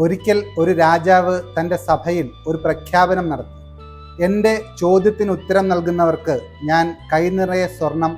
ഒരിക്കൽ ഒരു രാജാവ് തൻ്റെ സഭയിൽ ഒരു പ്രഖ്യാപനം നടത്തി. എൻ്റെ ചോദ്യത്തിന് ഉത്തരം നൽകുന്നവർക്ക് ഞാൻ കൈനിറയെ സ്വർണം,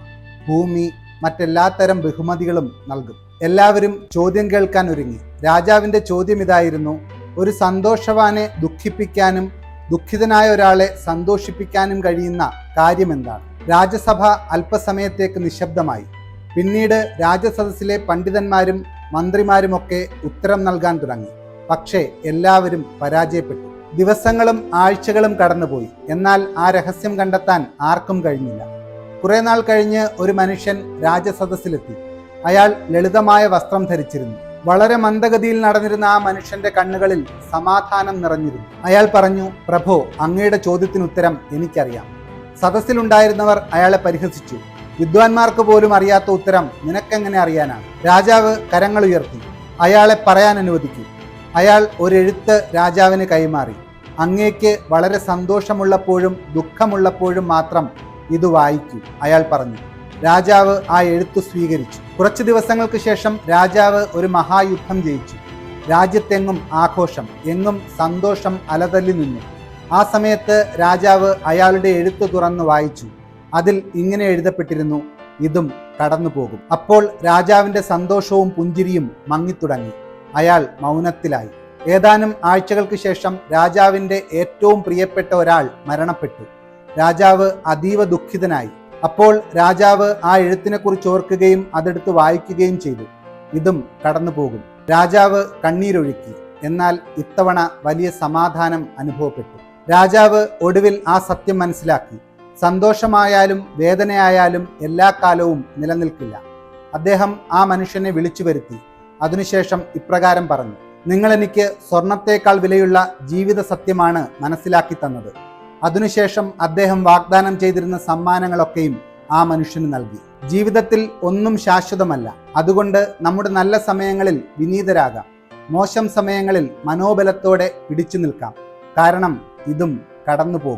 ഭൂമി, മറ്റെല്ലാത്തരം ബഹുമതികളും നൽകും. എല്ലാവരും ചോദ്യം കേൾക്കാൻ ഒരുങ്ങി. രാജാവിൻ്റെ ചോദ്യം ഇതായിരുന്നു: ഒരു സന്തോഷവാനെ ദുഃഖിപ്പിക്കാനും ദുഃഖിതനായ ഒരാളെ സന്തോഷിപ്പിക്കാനും കഴിയുന്ന കാര്യമെന്താണ്? രാജസഭ അല്പസമയത്തേക്ക് നിശബ്ദമായി. പിന്നീട് രാജസദസ്സിലെ പണ്ഡിതന്മാരും മന്ത്രിമാരുമൊക്കെ ഉത്തരം നൽകാൻ തുടങ്ങി. പക്ഷേ എല്ലാവരും പരാജയപ്പെട്ടു. ദിവസങ്ങളും ആഴ്ചകളും കടന്നുപോയി. എന്നാൽ ആ രഹസ്യം കണ്ടെത്താൻ ആർക്കും കഴിഞ്ഞില്ല. കുറെ നാൾ കഴിഞ്ഞ് ഒരു മനുഷ്യൻ രാജസദസ്സിലെത്തി. അയാൾ ലളിതമായ വസ്ത്രം ധരിച്ചിരുന്നു. വളരെ മന്ദഗതിയിൽ നടന്നിരുന്ന ആ മനുഷ്യന്റെ കണ്ണുകളിൽ സമാധാനം നിറഞ്ഞിരുന്നു. അയാൾ പറഞ്ഞു: പ്രഭോ, അങ്ങയുടെ ചോദ്യത്തിന് ഉത്തരം എനിക്കറിയാം. സദസ്സിലുണ്ടായിരുന്നവർ അയാളെ പരിഹസിച്ചു. വിദ്വാൻമാർക്ക് പോലും അറിയാത്ത ഉത്തരം നിനക്കെങ്ങനെ അറിയാനാണ്? രാജാവ് കരങ്ങൾ ഉയർത്തി. അയാളെ പറയാൻ അനുവദിക്കൂ. അയാൾ ഒരെഴുത്ത് രാജാവിന് കൈമാറി. അങ്ങേക്ക് വളരെ സന്തോഷമുള്ളപ്പോഴും ദുഃഖമുള്ളപ്പോഴും മാത്രം ഇത് വായിക്കൂ, അയാൾ പറഞ്ഞു. രാജാവ് ആ എഴുത്ത് സ്വീകരിച്ചു. കുറച്ചു ദിവസങ്ങൾക്ക് ശേഷം രാജാവ് ഒരു മഹായുദ്ധം ജയിച്ചു. രാജ്യത്തെങ്ങും ആഘോഷം, എങ്ങും സന്തോഷം അലതല്ലി നിന്നു. ആ സമയത്ത് രാജാവ് അയാളുടെ എഴുത്ത് തുറന്നു വായിച്ചു. അതിൽ ഇങ്ങനെ എഴുതപ്പെട്ടിരുന്നു: ഇതും കടന്നു പോകും. അപ്പോൾ രാജാവിൻ്റെ സന്തോഷവും പുഞ്ചിരിയും മങ്ങിത്തുടങ്ങി. അയാൾ മൗനത്തിലായി. ഏതാനും ആഴ്ചകൾക്ക് ശേഷം രാജാവിൻ്റെ ഏറ്റവും പ്രിയപ്പെട്ട ഒരാൾ മരണപ്പെട്ടു. രാജാവ് അതീവ ദുഃഖിതനായി. അപ്പോൾ രാജാവ് ആ എഴുത്തിനെക്കുറിച്ച് ഓർക്കുകയും അതെടുത്ത് വായിക്കുകയും ചെയ്തു. ഇതും കടന്നു പോകും. രാജാവ് കണ്ണീരൊഴുക്കി. എന്നാൽ ഇത്തവണ വലിയ സമാധാനം അനുഭവപ്പെട്ടു. രാജാവ് ഒടുവിൽ ആ സത്യം മനസ്സിലാക്കി. സന്തോഷമായാലും വേദനയായാലും എല്ലാ കാലവും നിലനിൽക്കില്ല. അദ്ദേഹം ആ മനുഷ്യനെ വിളിച്ചു വരുത്തി. അതിനുശേഷം ഇപ്രകാരം പറഞ്ഞു: നിങ്ങൾ എനിക്ക് സ്വർണത്തേക്കാൾ വിലയുള്ള ജീവിത സത്യമാണ് മനസ്സിലാക്കി തന്നത്. അതിനുശേഷം അദ്ദേഹം വാഗ്ദാനം ചെയ്തിരുന്ന സമ്മാനങ്ങളൊക്കെയും ആ മനുഷ്യന് നൽകി. ജീവിതത്തിൽ ഒന്നും ശാശ്വതമല്ല. അതുകൊണ്ട് നമ്മുടെ നല്ല സമയങ്ങളിൽ വിനീതരാകാം. മോശം സമയങ്ങളിൽ മനോബലത്തോടെ പിടിച്ചു നിൽക്കാം. കാരണം ഇതും കടന്നു പോകും.